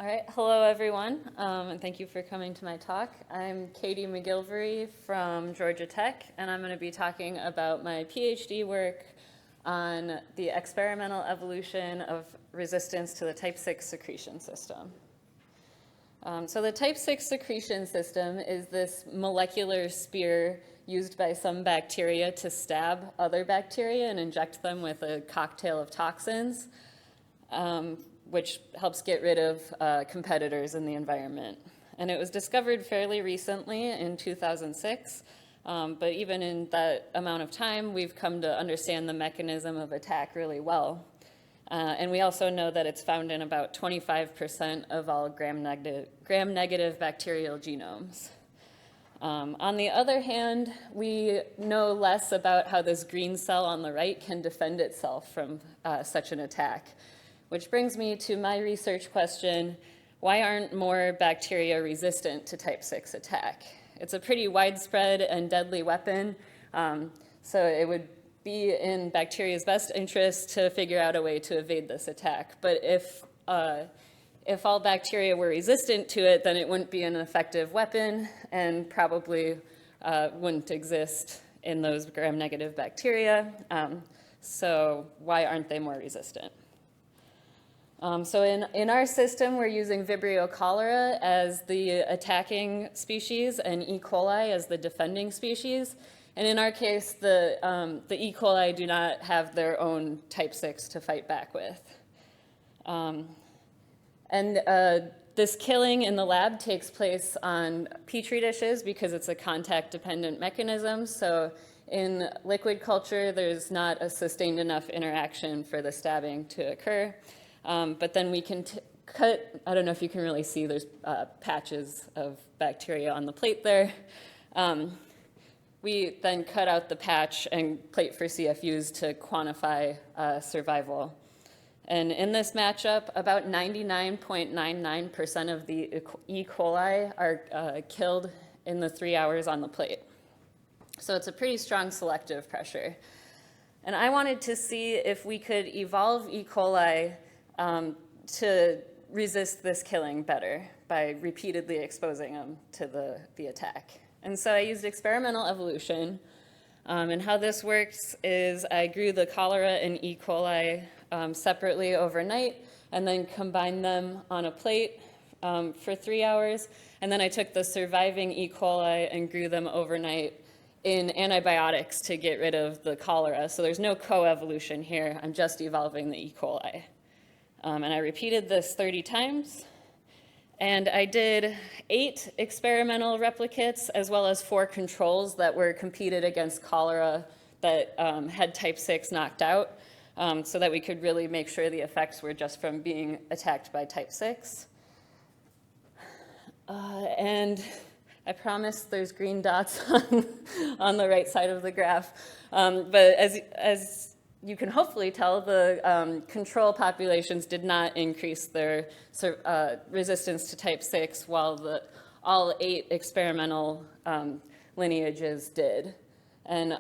All right, hello everyone, and thank you for coming to my talk. I'm Katie MacGillivray from Georgia Tech, and I'm going to be talking about my PhD work on the experimental evolution of resistance to the type 6 secretion system. So the type 6 secretion system is this molecular spear used by some bacteria to stab other bacteria and inject them with a cocktail of toxins, which helps get rid of competitors in the environment. And it was discovered fairly recently in 2006, but even in that amount of time, we've come to understand the mechanism of attack really well. And we also know that it's found in about 25% of all gram-negative bacterial genomes. On the other hand, we know less about how this green cell on the right can defend itself from such an attack. Which brings me to my research question, why aren't more bacteria resistant to type 6 attack? It's a pretty widespread and deadly weapon, so it would be in bacteria's best interest to figure out a way to evade this attack. But if all bacteria were resistant to it, then it wouldn't be an effective weapon and probably wouldn't exist in those gram-negative bacteria. So why aren't they more resistant? So in our system, we're using Vibrio cholera as the attacking species and E. coli as the defending species. And in our case, the E. coli do not have their own type 6 to fight back with. This killing in the lab takes place on Petri dishes because it's a contact-dependent mechanism. So in liquid culture, there's not a sustained enough interaction for the stabbing to occur. But then we can cut, I don't know if you can really see, there's patches of bacteria on the plate there. We then cut out the patch and plate for CFUs to quantify survival. And in this matchup, about 99.99% of the E. coli are killed in the 3 hours on the plate. So it's a pretty strong selective pressure. And I wanted to see if we could evolve E. coli to resist this killing better by repeatedly exposing them to the attack. And so I used experimental evolution. And how this works is I grew the cholera and E. coli separately overnight and then combined them on a plate for 3 hours. And then I took the surviving E. coli and grew them overnight in antibiotics to get rid of the cholera. So there's no coevolution here. I'm just evolving the E. coli. And I repeated this 30 times. And I did 8 experimental replicates as well as 4 controls that were competed against cholera that had type 6 knocked out so that we could really make sure the effects were just from being attacked by type 6. And I promise there's green dots on the right side of the graph. But as you can hopefully tell, the control populations did not increase their resistance to type 6 while all 8 experimental lineages did. And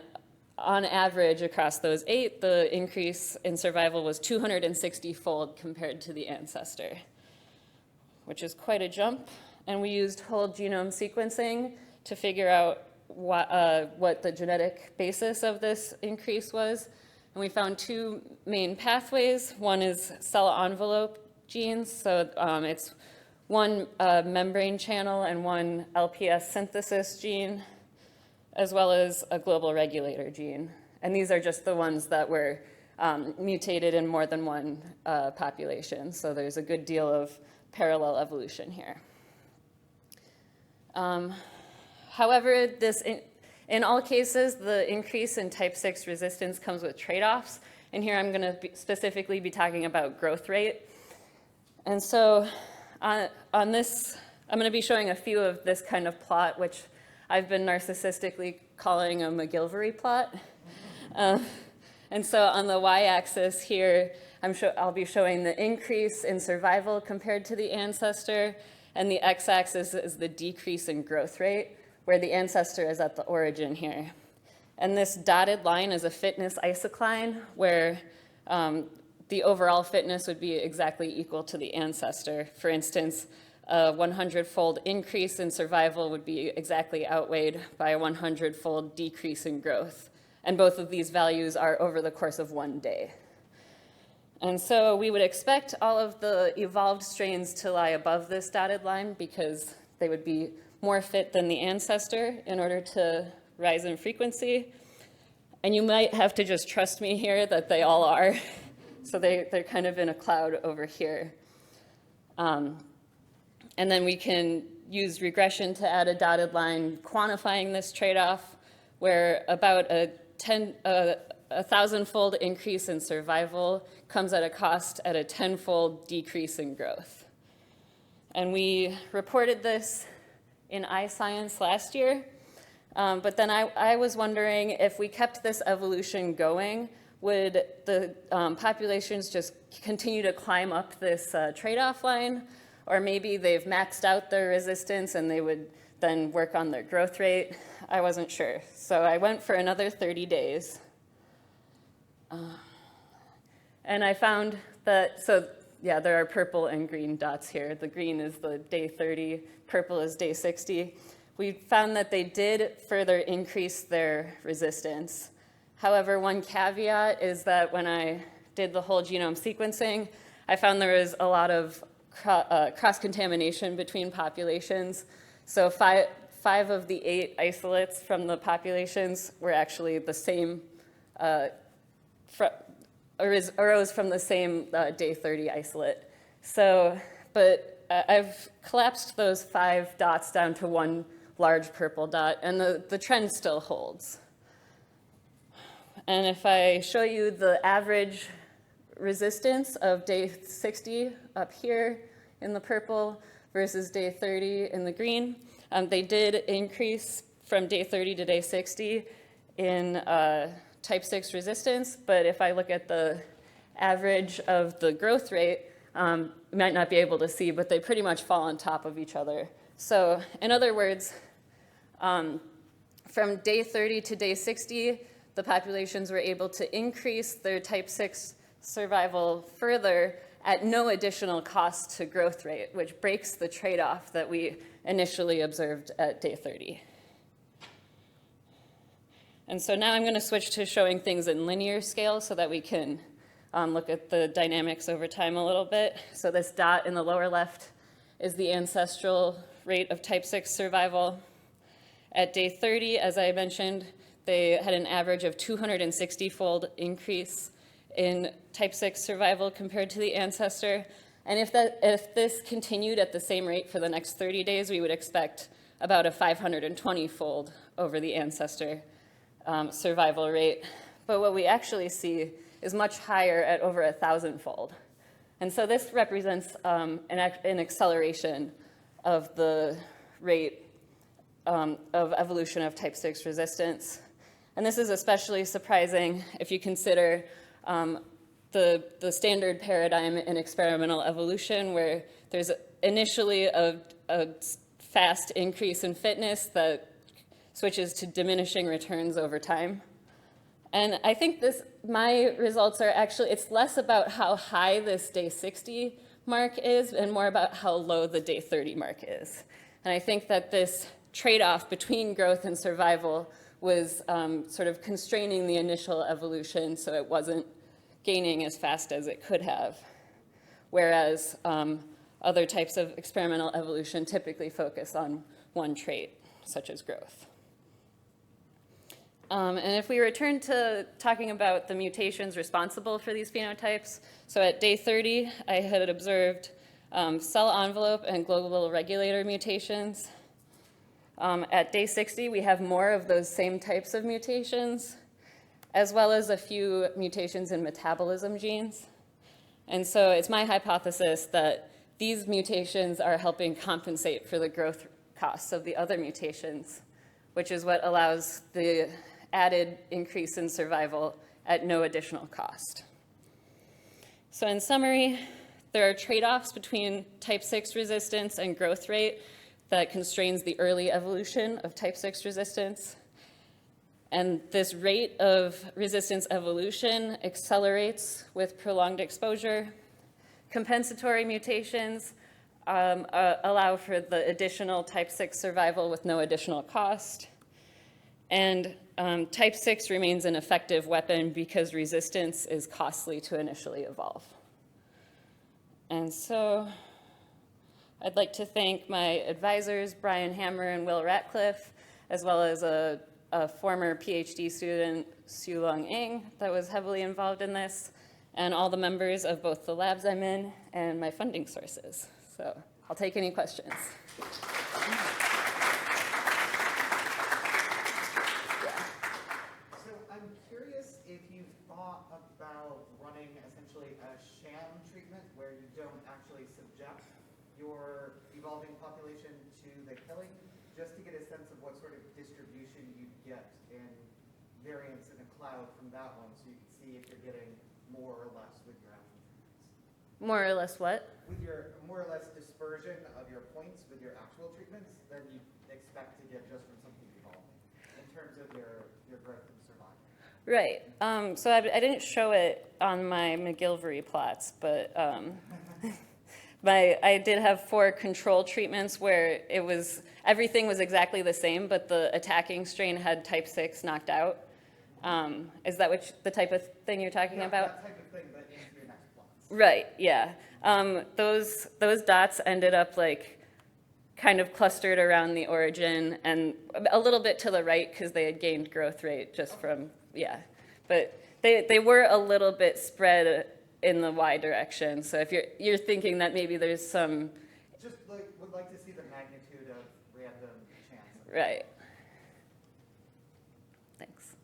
on average, across those 8, the increase in survival was 260-fold compared to the ancestor, which is quite a jump. And we used whole genome sequencing to figure out what the genetic basis of this increase was. And we found 2 main pathways. One is cell envelope genes, so it's one membrane channel and one LPS synthesis gene, as well as a global regulator gene. And these are just the ones that were mutated in more than one population, so there's a good deal of parallel evolution here. However, in all cases, the increase in type 6 resistance comes with trade-offs. And here I'm going to specifically be talking about growth rate. And so on this, I'm going to be showing a few of this kind of plot, which I've been narcissistically calling a MacGillivray plot. And so on the y-axis here, I'll be showing the increase in survival compared to the ancestor. And the x-axis is the decrease in growth rate, where the ancestor is at the origin here. And this dotted line is a fitness isocline, where the overall fitness would be exactly equal to the ancestor. For instance, a 100-fold increase in survival would be exactly outweighed by a 100-fold decrease in growth. And both of these values are over the course of one day. And so we would expect all of the evolved strains to lie above this dotted line because they would be more fit than the ancestor in order to rise in frequency. And you might have to just trust me here that they all are. So they're kind of in a cloud over here. And then we can use regression to add a dotted line quantifying this trade-off, where about a 1,000-fold increase in survival comes at a cost at a 10-fold decrease in growth. And we reported this in iScience last year. But then I was wondering if we kept this evolution going, would the populations just continue to climb up this trade-off line? Or maybe they've maxed out their resistance and they would then work on their growth rate? I wasn't sure. So I went for another 30 days. And I found that, so yeah, there are purple and green dots here. The green is the day 30, purple is day 60. We found that they did further increase their resistance. However, one caveat is that when I did the whole genome sequencing, I found there was a lot of cross-contamination between populations. So five of the 8 isolates from the populations were actually the same, arose from the same day 30 isolate. So, but I've collapsed those 5 dots down to one large purple dot, and the trend still holds. And if I show you the average resistance of day 60 up here in the purple versus day 30 in the green, they did increase from day 30 to day 60 in type 6 resistance, but if I look at the average of the growth rate, you might not be able to see, but they pretty much fall on top of each other. So in other words, from day 30 to day 60, the populations were able to increase their type 6 survival further at no additional cost to growth rate, which breaks the trade-off that we initially observed at day 30. And so now I'm going to switch to showing things in linear scale so that we can look at the dynamics over time a little bit. So this dot in the lower left is the ancestral rate of type 6 survival. At day 30, as I mentioned, they had an average of 260-fold increase in type 6 survival compared to the ancestor. And if this continued at the same rate for the next 30 days, we would expect about a 520-fold over the ancestor survival rate. But what we actually see is much higher at over 1,000-fold. And so this represents an acceleration of the rate of evolution of type 6 resistance. And this is especially surprising if you consider the standard paradigm in experimental evolution, where there's initially a fast increase in fitness that switches to diminishing returns over time. And I think my results are actually, it's less about how high this day 60 mark is and more about how low the day 30 mark is. And I think that this trade-off between growth and survival was sort of constraining the initial evolution so it wasn't gaining as fast as it could have. Whereas other types of experimental evolution typically focus on one trait, such as growth. And if we return to talking about the mutations responsible for these phenotypes, so at day 30, I had observed cell envelope and global regulator mutations. At day 60, we have more of those same types of mutations, as well as a few mutations in metabolism genes. And so it's my hypothesis that these mutations are helping compensate for the growth costs of the other mutations, which is what allows the added increase in survival at no additional cost. So in summary, there are trade-offs between type 6 resistance and growth rate that constrains the early evolution of type 6 resistance. And this rate of resistance evolution accelerates with prolonged exposure. Compensatory mutations allow for the additional type 6 survival with no additional cost. And type 6 remains an effective weapon because resistance is costly to initially evolve. And so I'd like to thank my advisors, Brian Hammer and Will Ratcliffe, as well as a former PhD student, Sulong Ng, that was heavily involved in this, and all the members of both the labs I'm in and my funding sources. So I'll take any questions. So I'm curious if you've thought about running essentially a sham treatment where you don't actually subject your evolving population to the killing, just to get a sense of what sort of distribution you'd get in variance in a cloud from that one, so you can see if you're getting more or less with your actual treatments. More or less what? With your more or less dispersion of your points with your actual treatments than you expect to get just from something evolving in terms of your growth and survival. Right. So I didn't show it on my MacGillivray plots, but I did have 4 control treatments where everything was exactly the same, but the attacking strain had type 6 knocked out. Is that the type of thing you're talking about? That type of thing, but into your next plots. Right, yeah. Those dots ended up like kind of clustered around the origin and a little bit to the right because they had gained growth rate just from, yeah. But they were a little bit spread in the Y direction. So if you're thinking that maybe there's some... Just would like to see the magnitude of random chance. Right. Thanks.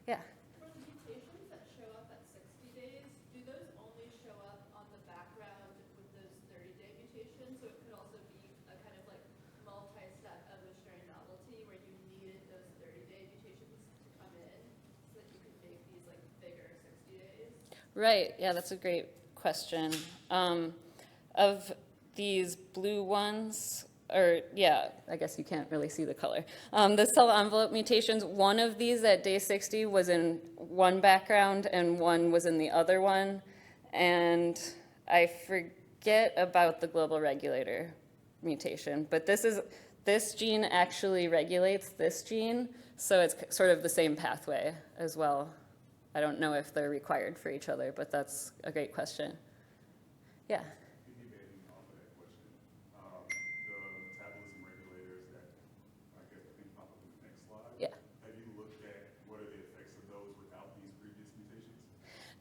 Yeah. For the mutations that show up at 60 days, do those only show up on the background with those 30-day mutations? So it could also be a kind of like multi-step evolutionary novelty where you needed those 30-day mutations to come in so that you could make these like bigger 60 days? Right, yeah, that's a great question. Of these blue ones, or yeah, I guess you can't really see the color. The cell envelope mutations, one of these at day 60 was in one background and one was in the other one. And I forget about the global regulator mutation, but this gene actually regulates this gene, so it's sort of the same pathway as well. I don't know if they're required for each other, but that's a great question. Yeah. Piggybacking off of that question, the metabolism regulators that I guess I think pop up in the next slide. Yeah. Have you looked at what are the effects of those without these previous mutations?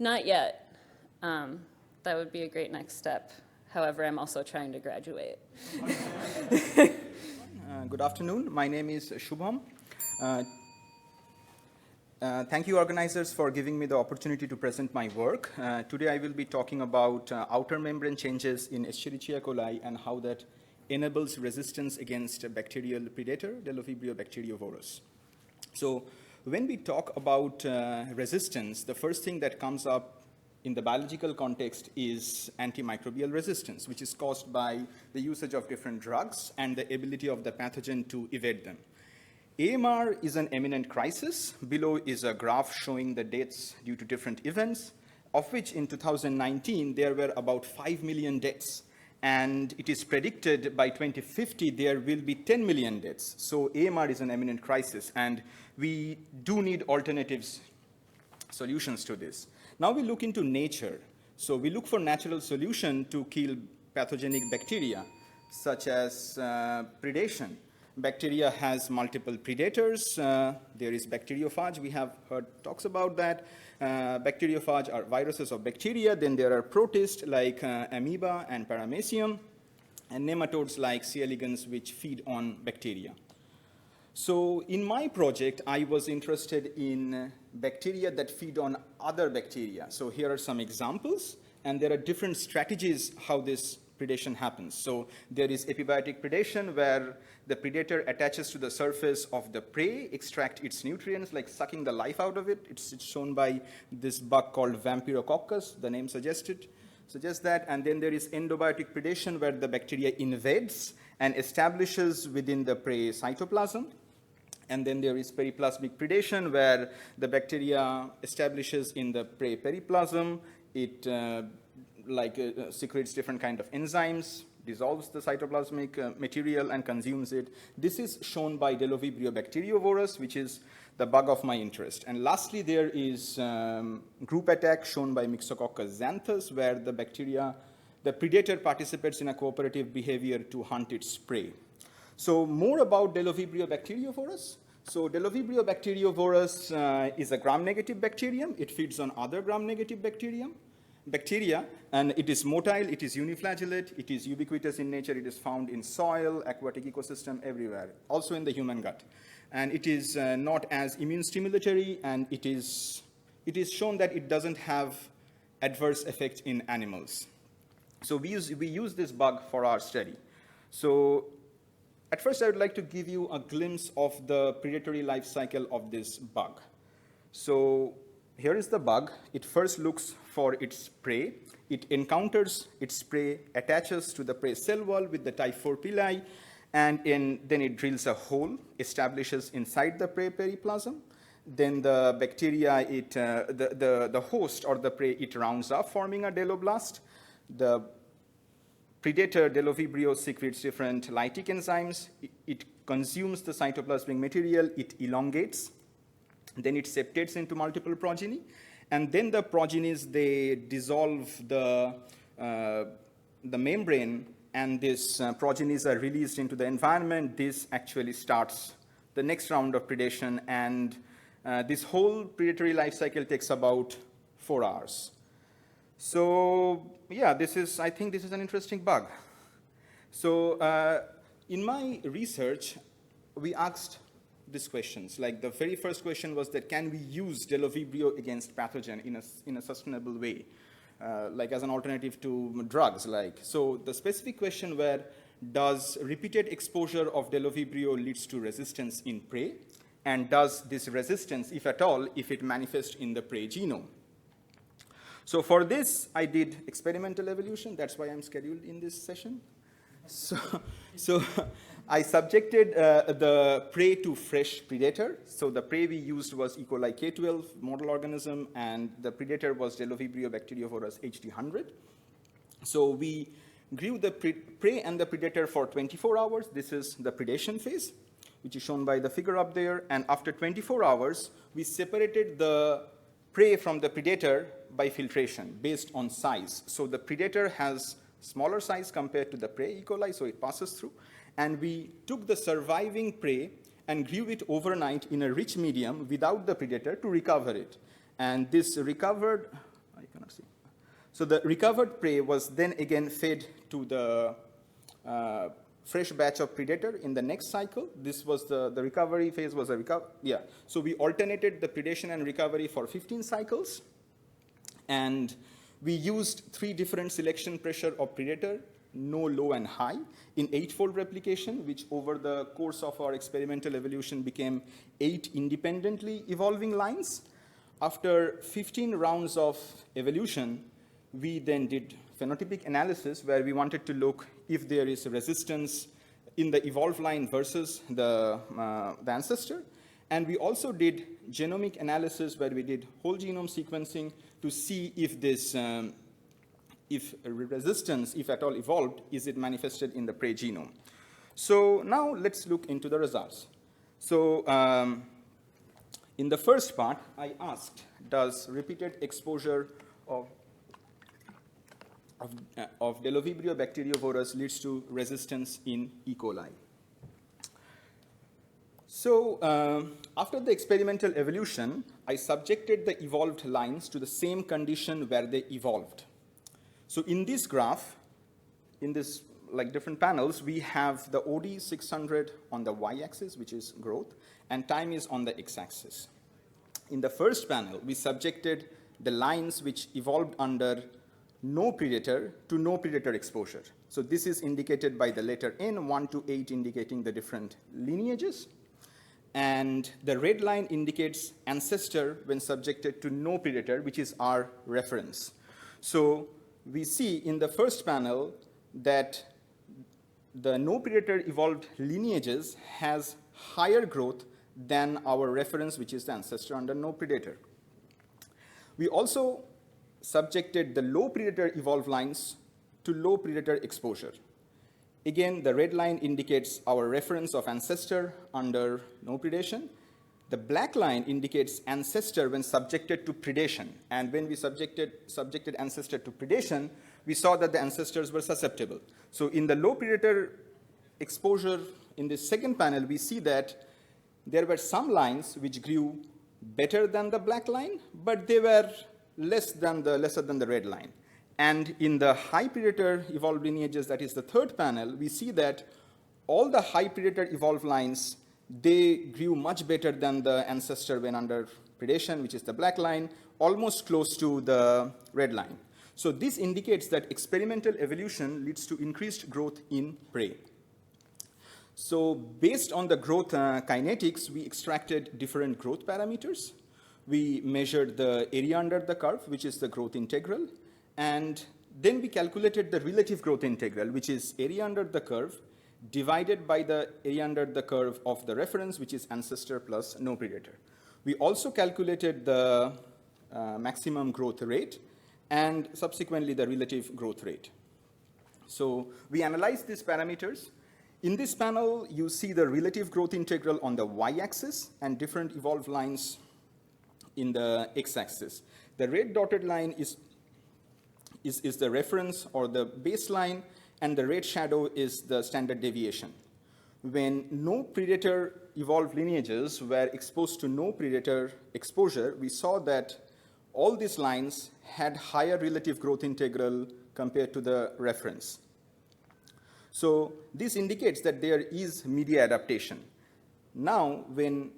Not yet. That would be a great next step. However, I'm also trying to graduate. Good afternoon. My name is Subham. Thank you, organizers, for giving me the opportunity to present my work. Today, I will be talking about outer membrane changes in Escherichia coli and how that enables resistance against a bacterial predator, Delovibrio bacteriovorus. So when we talk about resistance, the first thing that comes up in the biological context is antimicrobial resistance, which is caused by the usage of different drugs and the ability of the pathogen to evade them. AMR is an imminent crisis. Below is a graph showing the deaths due to different events, of which in 2019, there were about 5 million deaths. And it is predicted by 2050, there will be 10 million deaths. So AMR is an imminent crisis, and we do need alternatives, solutions to this. Now we look into nature. So we look for natural solution to kill pathogenic bacteria, such as predation. Bacteria has multiple predators. There is bacteriophage. We have heard talks about that. Bacteriophage are viruses of bacteria. Then there are protists like amoeba and paramecium, and nematodes like C. elegans, which feed on bacteria. So in my project, I was interested in bacteria that feed on other bacteria. So here are some examples, and there are different strategies how this predation happens. So there is epibiotic predation, where the predator attaches to the surface of the prey, extract its nutrients, like sucking the life out of it. It's shown by this bug called Vampirococcus, the name suggests that. And then there is endobiotic predation, where the bacteria invades and establishes within the prey cytoplasm. And then there is periplasmic predation, where the bacteria establishes in the prey periplasm. It secretes different kind of enzymes, dissolves the cytoplasmic material, and consumes it. This is shown by Delovibrio bacteriovorus, which is the bug of my interest. And lastly, there is group attack shown by Myxococcus xanthus, where the predator participates in a cooperative behavior to hunt its prey. So more about Delovibrio bacteriovorus. So Delovibrio bacteriovorus is a gram-negative bacterium. It feeds on other gram-negative bacteria, and it is motile, it is uniflagellate, it is ubiquitous in nature, it is found in soil, aquatic ecosystem, everywhere, also in the human gut. And it is not as immune stimulatory, and it is shown that it doesn't have adverse effect in animals. So we use this bug for our study. So at first, I would like to give you a glimpse of the predatory life cycle of this bug. So here is the bug. It first looks for its prey. It encounters its prey, attaches to the prey cell wall with the type 4 pili, and then it drills a hole, establishes inside the prey periplasm. Then the bacteria, the host or the prey, it rounds up, forming a deloblast. The predator, Delovibrio, secretes different lytic enzymes. It consumes the cytoplasmic material. It elongates. Then it septates into multiple progeny. And then the progenies, they dissolve the membrane, and these progenies are released into the environment. This actually starts the next round of predation, and this whole predatory life cycle takes about 4 hours. So yeah, I think this is an interesting bug. So in my research, we asked these questions. Like the very first question was that, can we use Delovibrio against pathogen in a sustainable way, like as an alternative to drugs? So the specific question were, does repeated exposure of Delovibrio leads to resistance in prey? And does this resistance, if at all, if it manifests in the prey genome? So for this, I did experimental evolution. That's why I'm scheduled in this session. So I subjected the prey to fresh predator. So the prey we used was E. coli K12 model organism, and the predator was Delovibrio bacteriovorus HD100. So we grew the prey and the predator for 24 hours. This is the predation phase, which is shown by the figure up there. And after 24 hours, we separated the prey from the predator by filtration based on size. So the predator has smaller size compared to the prey, E. coli, so it passes through. And we took the surviving prey and grew it overnight in a rich medium without the predator to recover it. And this recovered, I cannot see. So the recovered prey was then again fed to the fresh batch of predator in the next cycle. This was the recovery phase was a yeah. So we alternated the predation and recovery for 15 cycles. And we used 3 different selection pressure of predator, no, low, and high, in 8-fold replication, which over the course of our experimental evolution became 8 independently evolving lines. After 15 rounds of evolution, we then did phenotypic analysis where we wanted to look if there is resistance in the evolved line versus the ancestor. And we also did genomic analysis where we did whole genome sequencing to see if this, if resistance, if at all evolved, is it manifested in the prey genome. So now let's look into the results. So in the first part, I asked, does repeated exposure of Delovibrio bacteriovorus leads to resistance in E. coli? So after the experimental evolution, I subjected the evolved lines to the same condition where they evolved. So in this graph, in this like different panels, we have the OD 600 on the y-axis, which is growth, and time is on the x-axis. In the first panel, we subjected the lines which evolved under no predator to no predator exposure. So this is indicated by the letter N, 1 to 8, indicating the different lineages. And the red line indicates ancestor when subjected to no predator, which is our reference. So we see in the first panel that the no predator evolved lineages has higher growth than our reference, which is the ancestor under no predator. We also subjected the low predator evolved lines to low predator exposure. Again, the red line indicates our reference of ancestor under no predation. The black line indicates ancestor when subjected to predation. And when we subjected ancestor to predation, we saw that the ancestors were susceptible. So in the low predator exposure in the second panel, we see that there were some lines which grew better than the black line, but they were lesser than the red line. And in the high predator evolved lineages, that is the third panel, we see that all the high predator evolved lines, they grew much better than the ancestor when under predation, which is the black line, almost close to the red line. So this indicates that experimental evolution leads to increased growth in prey. So based on the growth kinetics, we extracted different growth parameters. We measured the area under the curve, which is the growth integral, and then we calculated the relative growth integral, which is area under the curve divided by the area under the curve of the reference, which is ancestor plus no predator. We also calculated the maximum growth rate and subsequently the relative growth rate. So we analyzed these parameters. In this panel, you see the relative growth integral on the y-axis and different evolved lines in the x-axis. The red dotted line is the reference or the baseline, and the red shadow is the standard deviation. When no predator evolved lineages were exposed to no predator exposure, we saw that all these lines had higher relative growth integral compared to the reference. So this indicates that there is media adaptation. Now, when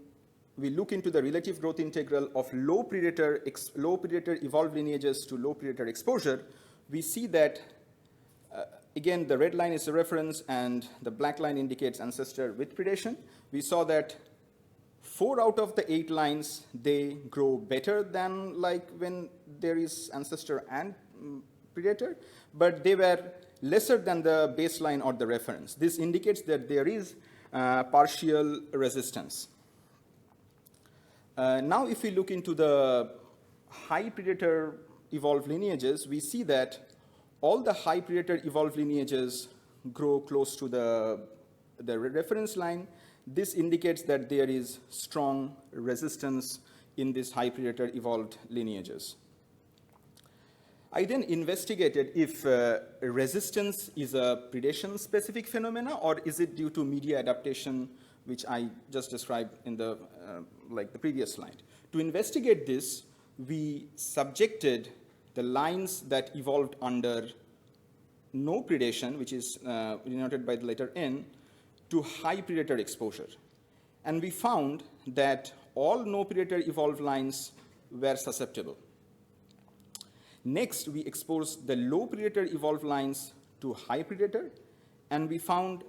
we look into the relative growth integral of low predator evolved lineages to low predator exposure, we see that, again, the red line is the reference and the black line indicates ancestor with predation. We saw that 4 out of the 8 lines, they grow better than like when there is ancestor and predator, but they were lesser than the baseline or the reference. This indicates that there is partial resistance. Now, if we look into the high predator evolved lineages, we see that all the high predator evolved lineages grow close to the reference line. This indicates that there is strong resistance in these high predator evolved lineages. I then investigated if resistance is a predation-specific phenomena or is it due to media adaptation, which I just described in the previous slide. To investigate this, we subjected the lines that evolved under no predation, which is denoted by the letter N, to high predator exposure. And we found that all no predator evolved lines were susceptible. Next, we exposed the low predator evolved lines to high predator, and we found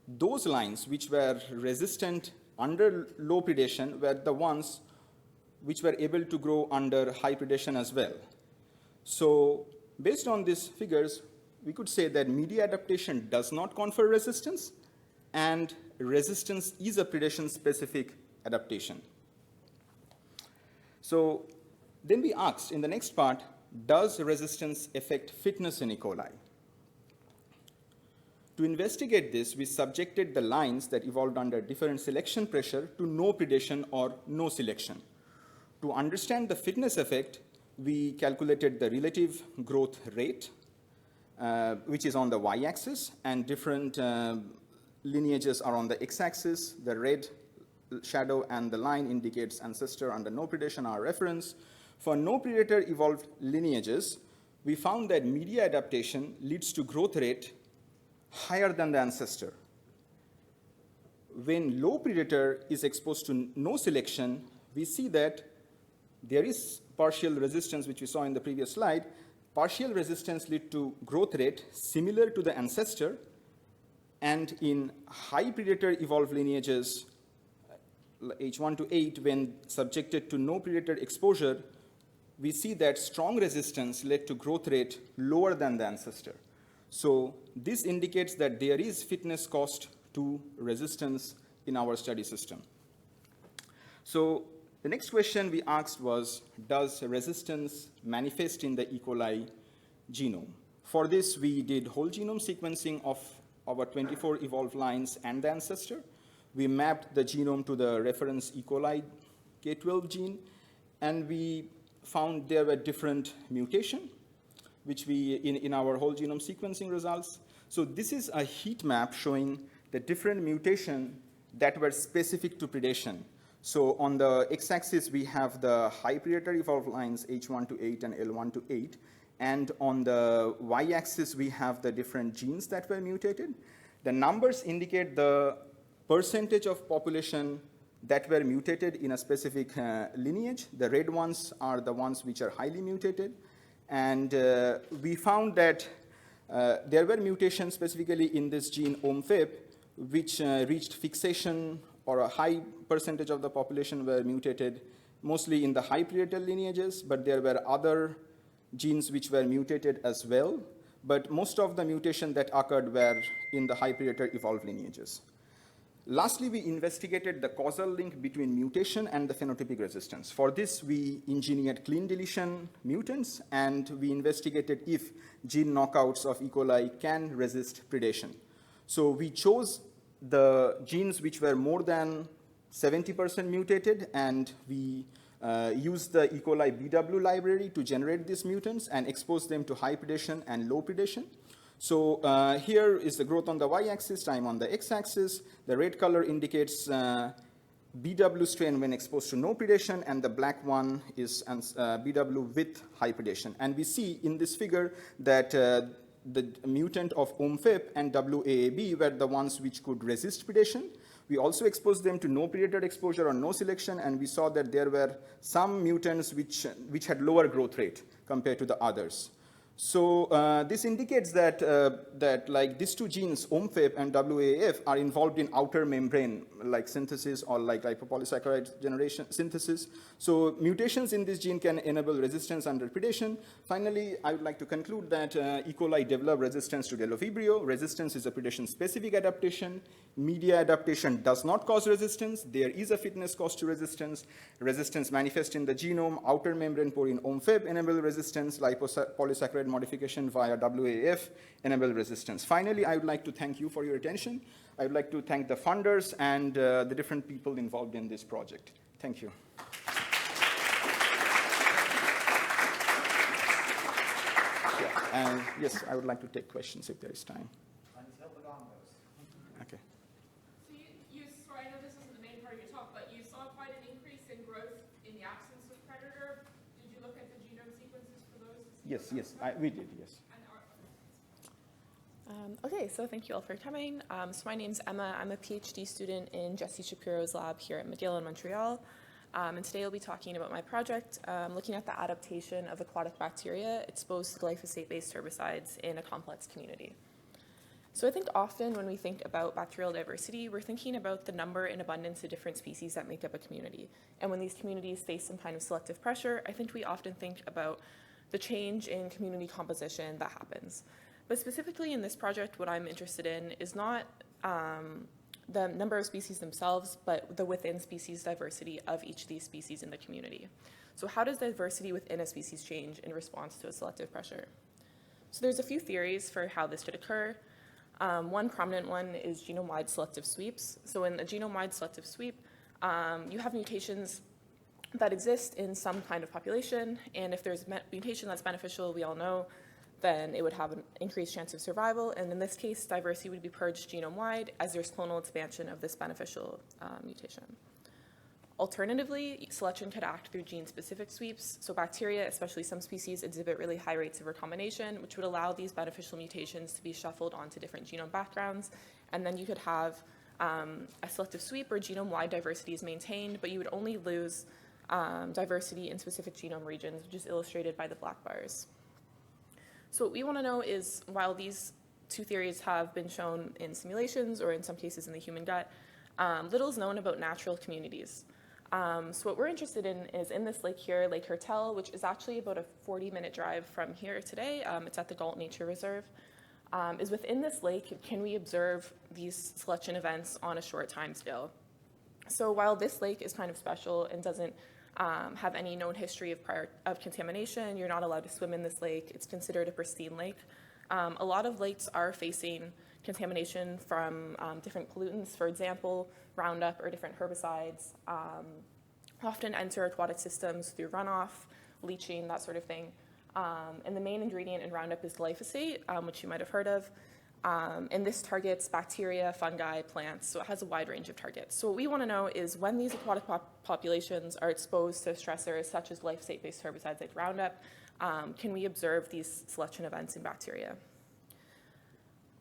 those lines which were resistant under low predation were the ones which were able to grow under high predation as well. So based on these figures, we could say that media adaptation does not confer resistance, and resistance is a predation-specific adaptation. So then we asked in the next part, does resistance affect fitness in E. coli? To investigate this, we subjected the lines that evolved under different selection pressure to no predation or no selection. To understand the fitness effect, we calculated the relative growth rate, which is on the y-axis, and different lineages are on the x-axis. The red shadow and the line indicates ancestor under no predation, our reference. For no predator evolved lineages, we found that media adaptation leads to growth rate higher than the ancestor. When low predator is exposed to no selection, we see that there is partial resistance, which we saw in the previous slide. Partial resistance leads to growth rate similar to the ancestor, and in high predator evolved lineages, H1 to 8, when subjected to no predator exposure, we see that strong resistance led to growth rate lower than the ancestor. So this indicates that there is fitness cost to resistance in our study system. So the next question we asked was, does resistance manifest in the E. coli genome? For this, we did whole genome sequencing of our 24 evolved lines and the ancestor. We mapped the genome to the reference E. coli K12 gene, and we found there were different mutations, which we, in our whole genome sequencing results. So this is a heat map showing the different mutations that were specific to predation. So on the x-axis, we have the high predator evolved lines, H1 to 8 and L1 to 8. And on the y-axis, we have the different genes that were mutated. The numbers indicate the percentage of population that were mutated in a specific lineage. The red ones are the ones which are highly mutated. And we found that there were mutations specifically in this gene OMFIP, which reached fixation, or a high percentage of the population were mutated, mostly in the high predator lineages, but there were other genes which were mutated as well. But most of the mutation that occurred were in the high predator evolved lineages. Lastly, we investigated the causal link between mutation and the phenotypic resistance. For this, we engineered clean deletion mutants, and we investigated if gene knockouts of E. coli can resist predation. So we chose the genes which were more than 70% mutated, and we used the E. coli BW library to generate these mutants and expose them to high predation and low predation. So here is the growth on the y-axis, time on the x-axis. The red color indicates BW strain when exposed to no predation, and the black one is BW with high predation. And we see in this figure that the mutant of OMFIP and WAAB were the ones which could resist predation. We also exposed them to no predator exposure or no selection, and we saw that there were some mutants which had lower growth rate compared to the others. So this indicates that, like these two genes, OMFIP and WAF, are involved in outer membrane like synthesis or like lipopolysaccharide generation synthesis. So mutations in this gene can enable resistance under predation. Finally, I would like to conclude that E. coli develop resistance to Delovibrio. Resistance is a predation-specific adaptation. Media adaptation does not cause resistance. There is a fitness cost to resistance. Resistance manifests in the genome. Outer membrane pore in OMFIP enable resistance. Lipopolysaccharide modification via WAF enable resistance. Finally, I would like to thank you for your attention. I would like to thank the funders and the different people involved in this project. Thank you. And yes, I would like to take questions if there is time. Until the gong goes. Okay. So sorry, I know this isn't the main part of your talk, but you saw quite an increase in growth in the absence of predator. Did you look at the genome sequences for those? Yes, we did, yes. Okay, so thank you all for coming. So my name's Emma. I'm a PhD student in Jesse Shapiro's lab here at McGill in Montreal. And today I'll be talking about my project, looking at the adaptation of aquatic bacteria exposed to glyphosate-based herbicides in a complex community. So I think often when we think about bacterial diversity, we're thinking about the number and abundance of different species that make up a community. And when these communities face some kind of selective pressure, I think we often think about the change in community composition that happens. But specifically in this project, what I'm interested in is not the number of species themselves, but the within species diversity of each of these species in the community. So how does diversity within a species change in response to a selective pressure? So there's a few theories for how this could occur. One prominent one is genome-wide selective sweeps. So in a genome-wide selective sweep, you have mutations that exist in some kind of population, and if there's a mutation that's beneficial, we all know, then it would have an increased chance of survival, and in this case, diversity would be purged genome-wide as there's clonal expansion of this beneficial mutation. Alternatively, selection could act through gene-specific sweeps, so bacteria, especially some species, exhibit really high rates of recombination, which would allow these beneficial mutations to be shuffled onto different genome backgrounds, and then you could have a selective sweep where genome-wide diversity is maintained, but you would only lose diversity in specific genome regions, which is illustrated by the black bars. So what we want to know is, while these two theories have been shown in simulations or in some cases in the human gut, little is known about natural communities. So what we're interested in is in this lake here, Lake Hertel, which is actually about a 40-minute drive from here today. It's at the Galt Nature Reserve. Is within this lake, can we observe these selection events on a short time scale? So while this lake is kind of special and doesn't have any known history of contamination, you're not allowed to swim in this lake. It's considered a pristine lake. A lot of lakes are facing contamination from different pollutants. For example, Roundup or different herbicides often enter aquatic systems through runoff, leaching, that sort of thing. And the main ingredient in Roundup is glyphosate, which you might have heard of. And this targets bacteria, fungi, plants, so it has a wide range of targets. So what we want to know is when these aquatic populations are exposed to stressors such as glyphosate-based herbicides like Roundup, can we observe these selection events in bacteria?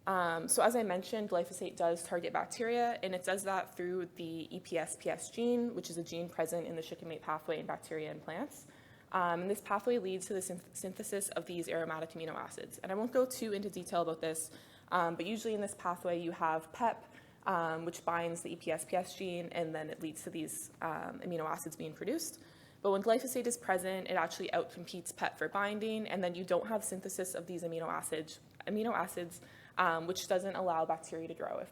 So as I mentioned, glyphosate does target bacteria, and it does that through the EPS-PS gene, which is a gene present in the shikimate pathway in bacteria and plants. And this pathway leads to the synthesis of these aromatic amino acids. And I won't go too into detail about this, but usually in this pathway you have PEP, which binds the EPS-PS gene, and then it leads to these amino acids being produced. But when glyphosate is present, it actually outcompetes PEP for binding, and then you don't have synthesis of these amino acids, which doesn't allow bacteria to grow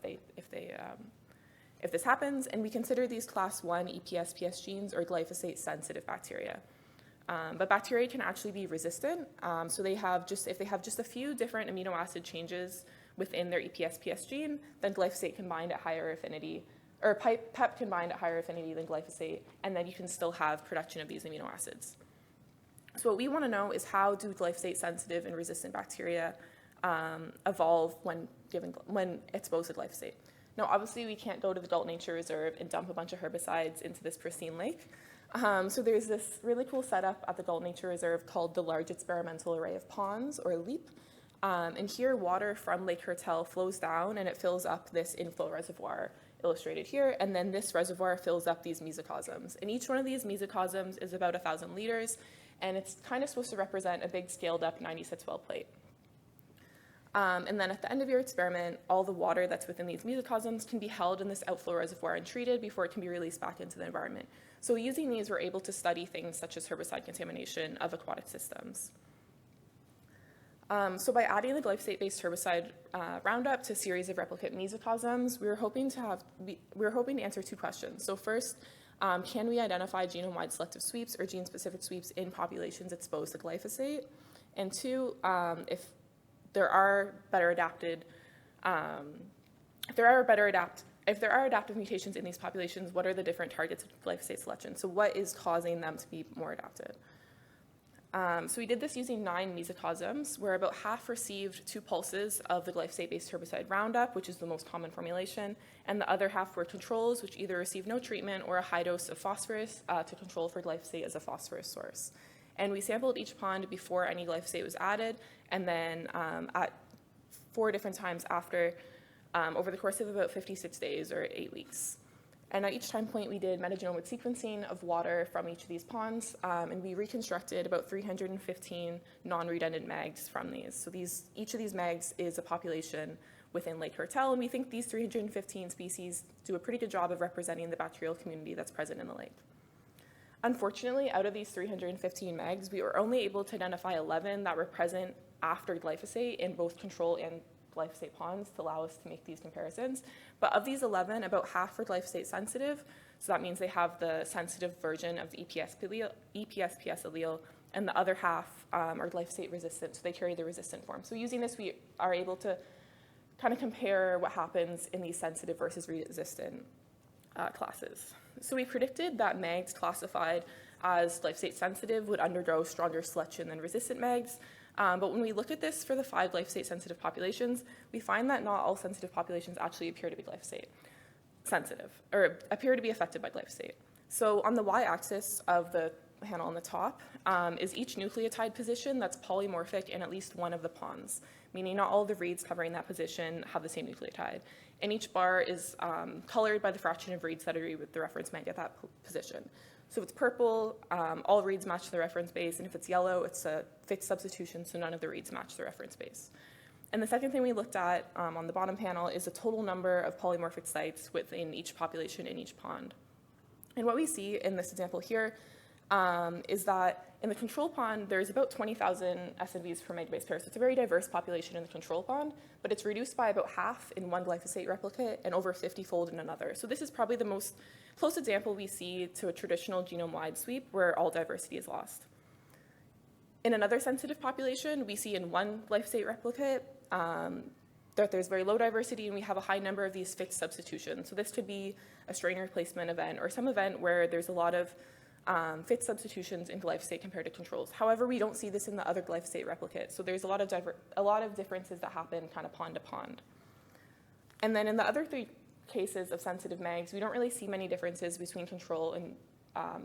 if this happens. And we consider these class 1 EPS-PS genes or glyphosate-sensitive bacteria. But bacteria can actually be resistant, so if they have just a few different amino acid changes within their EPS-PS gene, then glyphosate can bind at higher affinity, or PEP can bind at higher affinity than glyphosate, and then you can still have production of these amino acids. So what we want to know is how do glyphosate-sensitive and resistant bacteria evolve when exposed to glyphosate. Now, obviously, we can't go to the Adult Nature Reserve and dump a bunch of herbicides into this pristine lake. So there's this really cool setup at the Adult Nature Reserve called the Large Experimental Array of Ponds, or LEAP. And here, water from Lake Hertel flows down, and it fills up this inflow reservoir, illustrated here, and then this reservoir fills up these mesocosms. And each one of these mesocosms is about 1,000 liters, and it's kind of supposed to represent a big scaled-up 96-well plate. And then at the end of your experiment, all the water that's within these mesocosms can be held in this outflow reservoir and treated before it can be released back into the environment. So using these, we're able to study things such as herbicide contamination of aquatic systems. So by adding the glyphosate-based herbicide Roundup to a series of replicate mesocosms, we were hoping to answer two questions. So first, can we identify genome-wide selective sweeps or gene-specific sweeps in populations exposed to glyphosate? And two, if there are adaptive mutations in these populations, what are the different targets of glyphosate selection? So what is causing them to be more adapted? So we did this using 9 mesocosms, where about half received 2 pulses of the glyphosate-based herbicide Roundup, which is the most common formulation, and the other half were controls, which either received no treatment or a high dose of phosphorus to control for glyphosate as a phosphorus source. And we sampled each pond before any glyphosate was added, and then at 4 different times after, over the course of about 56 days or 8 weeks. And at each time point, we did metagenomic sequencing of water from each of these ponds, and we reconstructed about 315 non-redundant mags from these. So each of these mags is a population within Lake Hertel, and we think these 315 species do a pretty good job of representing the bacterial community that's present in the lake. Unfortunately, out of these 315 mags, we were only able to identify 11 that were present after glyphosate in both control and glyphosate ponds to allow us to make these comparisons. But of these 11, about half were glyphosate sensitive, so that means they have the sensitive version of the EPS-PS allele, and the other half are glyphosate resistant, so they carry the resistant form. So using this, we are able to kind of compare what happens in these sensitive versus resistant classes. So we predicted that mags classified as glyphosate sensitive would undergo stronger selection than resistant mags. But when we look at this for the 5 glyphosate-sensitive populations, we find that not all sensitive populations actually appear to be glyphosate sensitive, or appear to be affected by glyphosate. So on the y-axis of the panel on the top is each nucleotide position that's polymorphic in at least one of the ponds, meaning not all the reads covering that position have the same nucleotide. And each bar is colored by the fraction of reads that agree with the reference mag at that position. So if it's purple, all reads match the reference base, and if it's yellow, it's a fixed substitution, so none of the reads match the reference base. And the second thing we looked at on the bottom panel is the total number of polymorphic sites within each population in each pond. And what we see in this example here is that in the control pond, there's about 20,000 SNVs per megabase pair. So it's a very diverse population in the control pond, but it's reduced by about half in one glyphosate replicate and over 50-fold in another. So this is probably the most close example we see to a traditional genome-wide sweep where all diversity is lost. In another sensitive population, we see in one glyphosate replicate that there's very low diversity and we have a high number of these fixed substitutions. So this could be a strain replacement event or some event where there's a lot of fixed substitutions in glyphosate compared to controls. However, we don't see this in the other glyphosate replicate. So there's a lot of differences that happen kind of pond to pond. And then in the other three cases of sensitive mags, we don't really see many differences between control and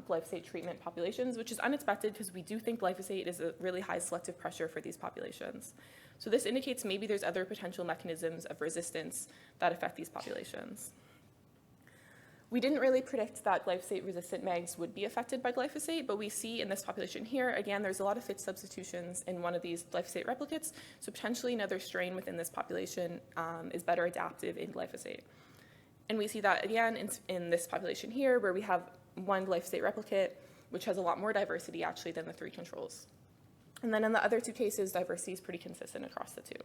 glyphosate treatment populations, which is unexpected because we do think glyphosate is a really high selective pressure for these populations. So this indicates maybe there's other potential mechanisms of resistance that affect these populations. We didn't really predict that glyphosate-resistant mags would be affected by glyphosate, but we see in this population here, again, there's a lot of fixed substitutions in one of these glyphosate replicates, so potentially another strain within this population is better adaptive in glyphosate. And we see that, again, in this population here, where we have one glyphosate replicate, which has a lot more diversity, actually, than the three controls. And then in the other two cases, diversity is pretty consistent across the two.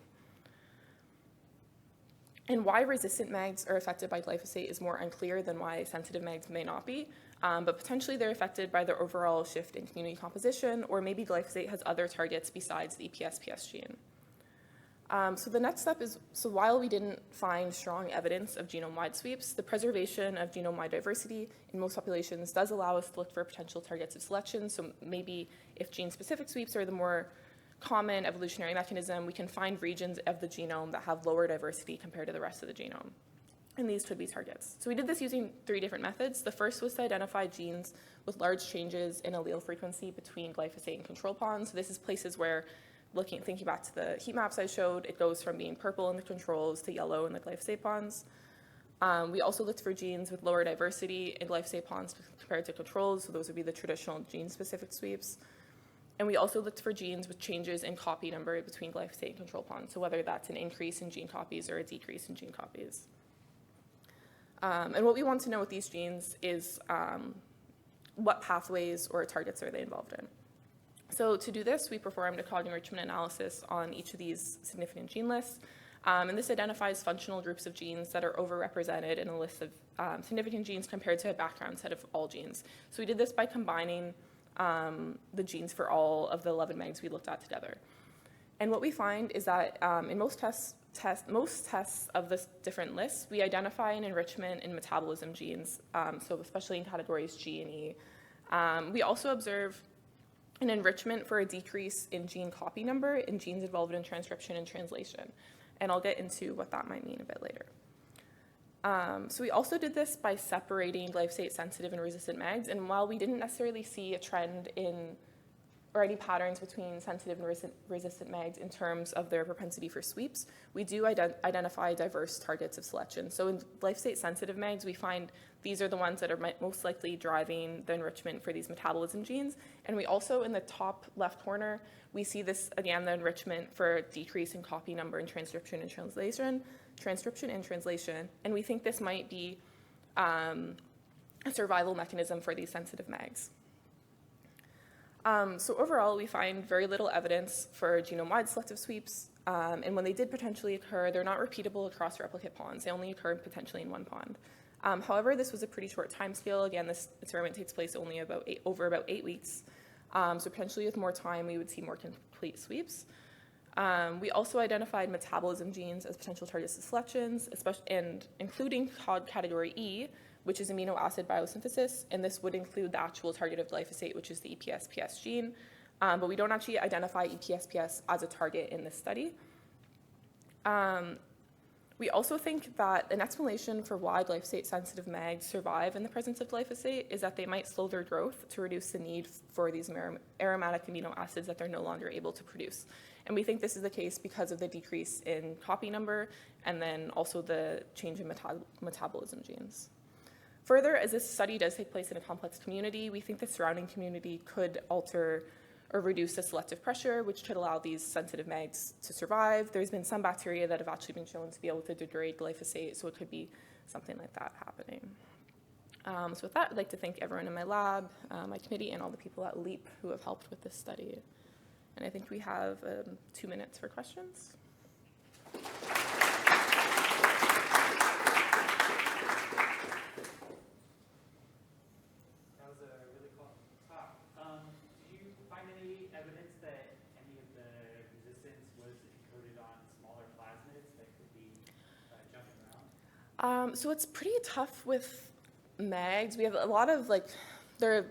And why resistant mags are affected by glyphosate is more unclear than why sensitive mags may not be, but potentially they're affected by the overall shift in community composition, or maybe glyphosate has other targets besides the EPS-PS gene. So the next step is, so while we didn't find strong evidence of genome-wide sweeps, the preservation of genome-wide diversity in most populations does allow us to look for potential targets of selection. So maybe if gene-specific sweeps are the more common evolutionary mechanism, we can find regions of the genome that have lower diversity compared to the rest of the genome. And these could be targets. So we did this using 3 different methods. The first was to identify genes with large changes in allele frequency between glyphosate and control ponds. So this is places where, thinking back to the heat maps I showed, it goes from being purple in the controls to yellow in the glyphosate ponds. We also looked for genes with lower diversity in glyphosate ponds compared to controls, so those would be the traditional gene-specific sweeps. And we also looked for genes with changes in copy number between glyphosate and control ponds, so whether that's an increase in gene copies or a decrease in gene copies. And what we want to know with these genes is what pathways or targets are they involved in. So to do this, we performed a cog enrichment analysis on each of these significant gene lists. And this identifies functional groups of genes that are overrepresented in a list of significant genes compared to a background set of all genes. So we did this by combining the genes for all of the 11 megs we looked at together. And what we find is that in most tests of this different lists, we identify an enrichment in metabolism genes, so especially in categories G and E. We also observe an enrichment for a decrease in gene copy number in genes involved in transcription and translation. And I'll get into what that might mean a bit later. So we also did this by separating glyphosate-sensitive and resistant mags, and while we didn't necessarily see a trend in or any patterns between sensitive and resistant mags in terms of their propensity for sweeps, we do identify diverse targets of selection. So in glyphosate-sensitive mags, we find these are the ones that are most likely driving the enrichment for these metabolism genes. And we also, in the top left corner, we see this, again, the enrichment for decrease in copy number in transcription and translation, and we think this might be a survival mechanism for these sensitive mags. So overall, we find very little evidence for genome-wide selective sweeps, and when they did potentially occur, they're not repeatable across replicate ponds. They only occur potentially in one pond. However, this was a pretty short time scale. Again, this experiment takes place only over about 8 weeks. So potentially with more time, we would see more complete sweeps. We also identified metabolism genes as potential targets of selections, and including COG category E, which is amino acid biosynthesis, and this would include the actual target of glyphosate, which is the EPS-PS gene, but we don't actually identify EPS-PS as a target in this study. We also think that an explanation for why glyphosate-sensitive mags survive in the presence of glyphosate is that they might slow their growth to reduce the need for these aromatic amino acids that they're no longer able to produce. And we think this is the case because of the decrease in copy number and then also the change in metabolism genes. Further, as this study does take place in a complex community, we think the surrounding community could alter or reduce the selective pressure, which could allow these sensitive mags to survive. There's been some bacteria that have actually been shown to be able to degrade glyphosate, so it could be something like that happening. So with that, I'd like to thank everyone in my lab, my committee, and all the people at LEAP who have helped with this study. And I think we have 2 minutes for questions. That was a really cool talk. Do you find any evidence that any of the resistance was encoded on smaller plasmids that could be jumping around? So it's pretty tough with mags. We have a lot of, they're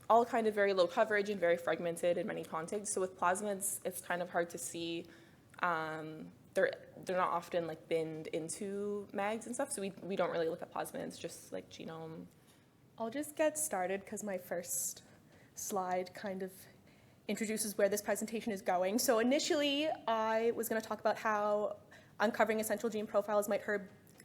all kind of very low coverage and very fragmented in many contexts. So with plasmids, it's kind of hard to see. They're not often binned into mags and stuff, so we don't really look at plasmids, just genome. I'll just get started because my first slide kind of introduces where this presentation is going. So initially, I was going to talk about how uncovering essential gene profiles might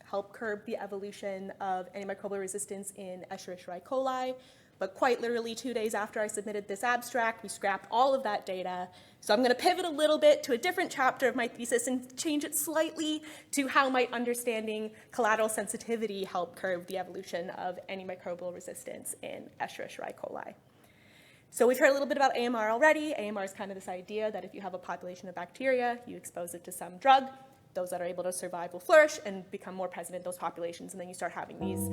help curb the evolution of antimicrobial resistance in Escherichia coli. But quite literally 2 days after I submitted this abstract, we scrapped all of that data. So I'm going to pivot a little bit to a different chapter of my thesis and change it slightly to how might understanding collateral sensitivity help curb the evolution of antimicrobial resistance in Escherichia coli. So we've heard a little bit about AMR already. AMR is kind of this idea that if you have a population of bacteria, you expose it to some drug, those that are able to survive will flourish and become more present in those populations, and then you start having these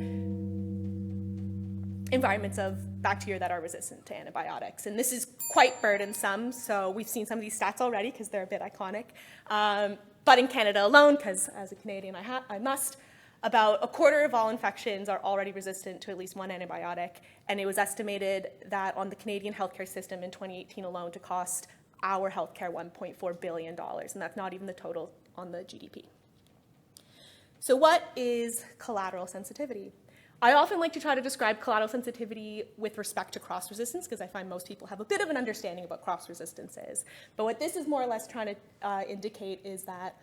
environments of bacteria that are resistant to antibiotics. And this is quite burdensome, so we've seen some of these stats already because they're a bit iconic. But in Canada alone, because as a Canadian I must, about a quarter of all infections are already resistant to at least one antibiotic, and it was estimated that on the Canadian healthcare system in 2018 alone to cost our healthcare $1.4 billion, and that's not even the total on the GDP. So what is collateral sensitivity? I often like to try to describe collateral sensitivity with respect to cross-resistance because I find most people have a bit of an understanding of what cross-resistance is. But what this is more or less trying to indicate is that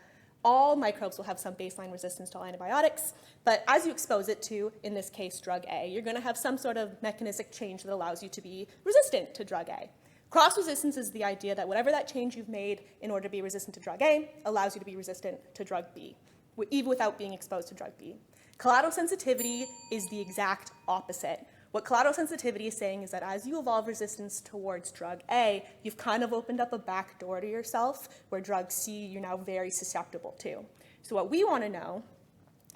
all microbes will have some baseline resistance to all antibiotics, but as you expose it to, in this case, drug A, you're going to have some sort of mechanistic change that allows you to be resistant to drug A. Cross-resistance is the idea that whatever that change you've made in order to be resistant to drug A allows you to be resistant to drug B, even without being exposed to drug B. Collateral sensitivity is the exact opposite. What collateral sensitivity is saying is that as you evolve resistance towards drug A, you've kind of opened up a back door to yourself where drug C you're now very susceptible to. So what we want to know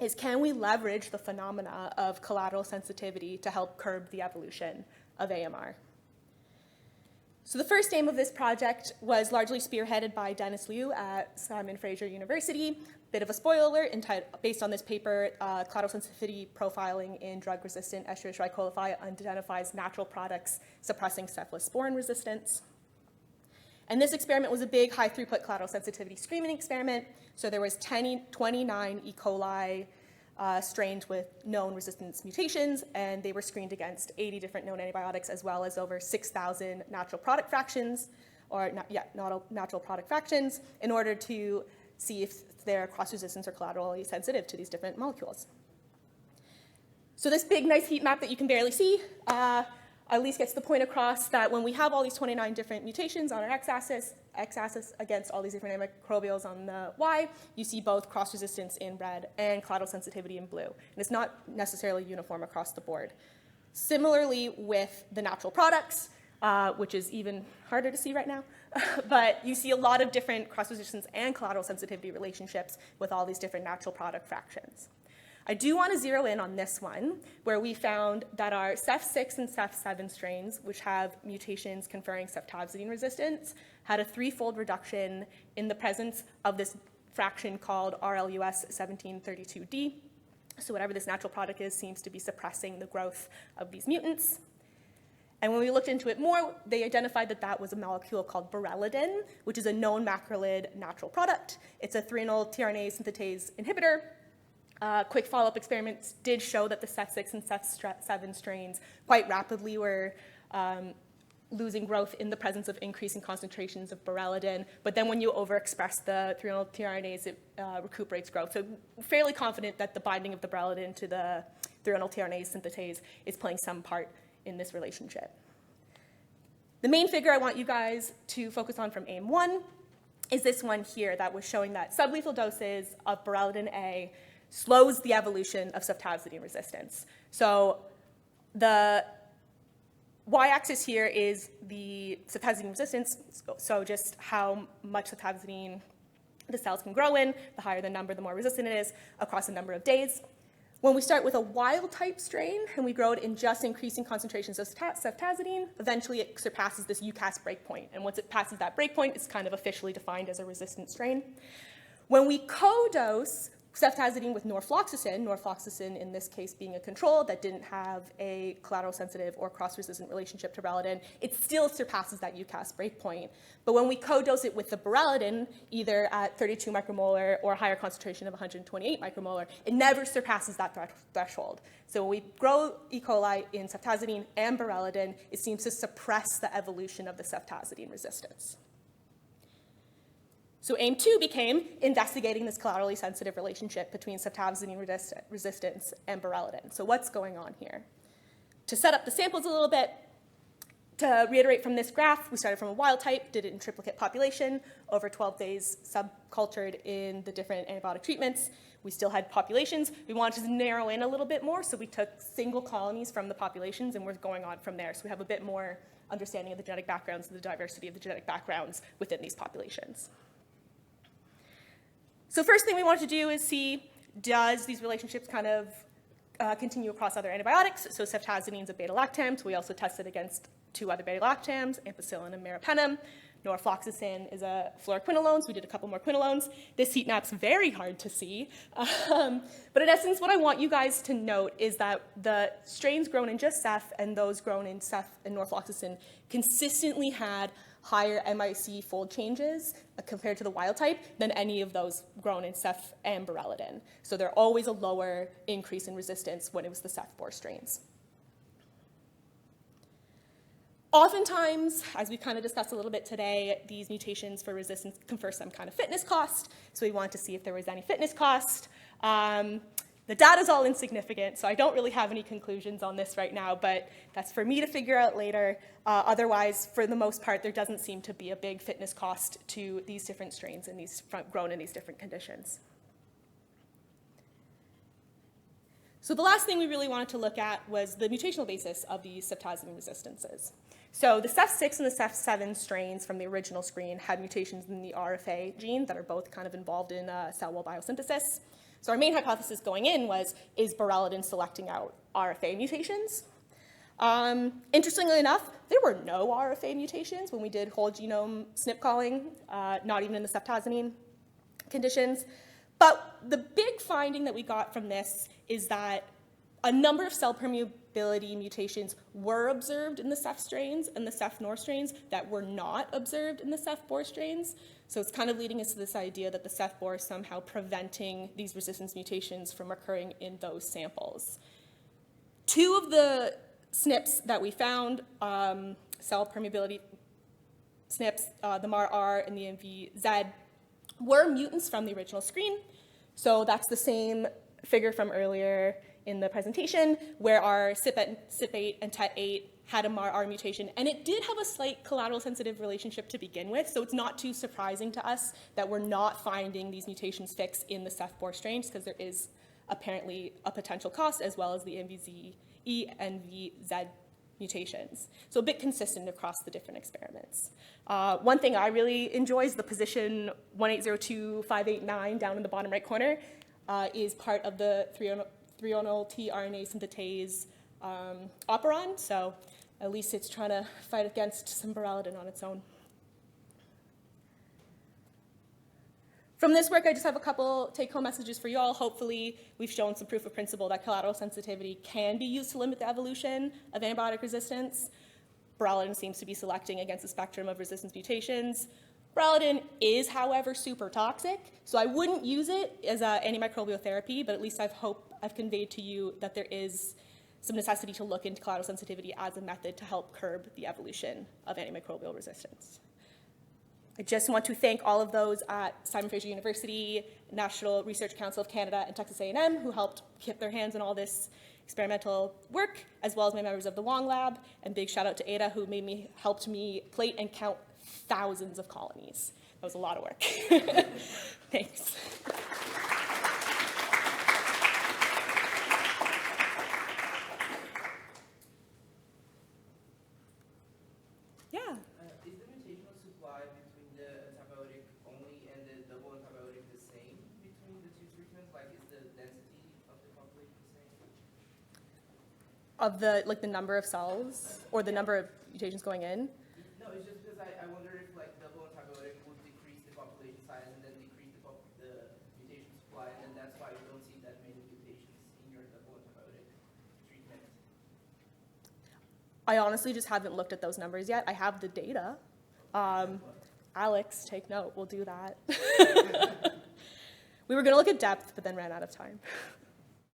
is, can we leverage the phenomena of collateral sensitivity to help curb the evolution of AMR? So the first aim of this project was largely spearheaded by Dennis Liu at Simon Fraser University. Bit of a spoiler alert, based on this paper, collateral sensitivity profiling in drug-resistant Escherichia coli identifies natural products suppressing cephalosporin resistance. And this experiment was a big high-throughput collateral sensitivity screening experiment. So there was 29 E. coli strains with known resistance mutations, and they were screened against 80 different known antibiotics, as well as over 6,000 natural product fractions, natural product fractions, in order to see if they're cross-resistant or collaterally sensitive to these different molecules. So this big, nice heat map that you can barely see at least gets the point across that when we have all these 29 different mutations on our x-axis against all these different antimicrobials on the y, you see both cross-resistance in red and collateral sensitivity in blue. And it's not necessarily uniform across the board. Similarly with the natural products, which is even harder to see right now, but you see a lot of different cross-resistance and collateral sensitivity relationships with all these different natural product fractions. I do want to zero in on this one, where we found that our Ceph6 and Ceph7 strains, which have mutations conferring ceftazidime resistance, had a threefold reduction in the presence of this fraction called RLUS 1732D. So whatever this natural product is seems to be suppressing the growth of these mutants. And when we looked into it more, they identified that that was a molecule called berelidin, which is a known macrolide natural product. It's a threonol tRNA synthetase inhibitor. Quick follow-up experiments did show that the Ceph6 and Ceph7 strains quite rapidly were losing growth in the presence of increasing concentrations of berelidin, but then when you overexpress the threonol tRNAs, it recuperates growth. So fairly confident that the binding of the berelidin to the threonol tRNA synthetase is playing some part in this relationship. The main figure I want you guys to focus on from AIM-1 is this one here that was showing that sublethal doses of berelidin A slows the evolution of ceftazidime resistance. So The y-axis here is the ceftazidime resistance, so just how much ceftazidime the cells can grow in. The higher the number, the more resistant it is across a number of days. When we start with a wild-type strain and we grow it in just increasing concentrations of ceftazidime, eventually it surpasses this UCAS breakpoint. And once it passes that breakpoint, it's kind of officially defined as a resistant strain. When we co-dose ceftazidime with norfloxacin in this case being a control that didn't have a collateral sensitive or cross-resistant relationship to beralladin, it still surpasses that UCAS breakpoint. But when we co-dose it with the beralladin, either at 32 micromolar or a higher concentration of 128 micromolar, it never surpasses that threshold. So when we grow E. coli in ceftazidime and beralladin, it seems to suppress the evolution of the ceftazidime resistance. So aim 2 became investigating this collaterally sensitive relationship between ceftazidime resistance and beralladin. So what's going on here? To set up the samples a little bit, to reiterate from this graph, we started from a wild type, did it in triplicate population, over 12 days subcultured in the different antibiotic treatments. We still had populations. We wanted to narrow in a little bit more, so we took single colonies from the populations and we're going on from there. So we have a bit more understanding of the genetic backgrounds and the diversity of the genetic backgrounds within these populations. So first thing we wanted to do is see, does these relationships kind of continue across other antibiotics? So ceftazidime is a beta-lactam, so we also tested against 2 other beta-lactams, ampicillin and meropenem. Norfloxacin is a fluoroquinolone, so we did a couple more quinolones. This heat map's very hard to see. But in essence, what I want you guys to note is that the strains grown in just Ceph and those grown in Ceph and norfloxacin consistently had higher MIC fold changes compared to the wild type than any of those grown in Ceph and beralladin. So they're always a lower increase in resistance when it was the Ceph-bore strains. Oftentimes, as we kind of discussed a little bit today, these mutations for resistance confer some kind of fitness cost. So we wanted to see if there was any fitness cost. The data's all insignificant, so I don't really have any conclusions on this right now, but that's for me to figure out later. Otherwise, for the most part, there doesn't seem to be a big fitness cost to these different strains and these grown in these different conditions. So the last thing we really wanted to look at was the mutational basis of these ceftazidime resistances. So the Ceph6 and the Ceph7 strains from the original screen had mutations in the RFA gene that are both kind of involved in cell wall biosynthesis. So our main hypothesis going in was, is beralladin selecting out RFA mutations? Interestingly enough, there were no RFA mutations when we did whole genome SNP calling, not even in the ceftazidime conditions. But the big finding that we got from this is that a number of cell permeability mutations were observed in the Ceph strains and the Ceph-Nor strains that were not observed in the Ceph-Bor strains. So it's kind of leading us to this idea that the Ceph-Bor is somehow preventing these resistance mutations from occurring in those samples. 2 of the SNPs that we found, cell permeability SNPs, the MAR-R and the MV-Z, were mutants from the original screen. So that's the same figure from earlier in the presentation, where our CYP8 and TET8 had a MAR-R mutation, and it did have a slight collateral sensitive relationship to begin with, so it's not too surprising to us that we're not finding these mutations fixed in the Ceph-Bor strains, because there is apparently a potential cost, as well as the MVZE and VZ mutations. So a bit consistent across the different experiments. One thing I really enjoy is the position 1802589 down in the bottom right corner is part of the 3-onol tRNA synthetase operon, so at least it's trying to fight against some beralladin on its own. From this work, I just have a couple take-home messages for you all. Hopefully, we've shown some proof of principle that collateral sensitivity can be used to limit the evolution of antibiotic resistance. Beralladin seems to be selecting against the spectrum of resistance mutations. Beralladin is, however, super toxic, so I wouldn't use it as an antimicrobial therapy, but at least I've conveyed to you that there is some necessity to look into collateral sensitivity as a method to help curb the evolution of antimicrobial resistance. I just want to thank all of those at Simon Fraser University, National Research Council of Canada, and Texas A&M who helped get their hands on all this experimental work, as well as my members of the Wong Lab, and big shout out to Ada who helped me plate and count thousands of colonies. That was a lot of work. Thanks. Of the, like, the number of cells or the number of mutations going in? No, it's just because I wonder if like double antibiotic would decrease the population size and then decrease the mutation supply, and then that's why you don't see that many mutations in your double antibiotic treatment. I honestly just haven't looked at those numbers yet. I have the data. Alex, take note, we'll do that. We were gonna look at depth, but then ran out of time.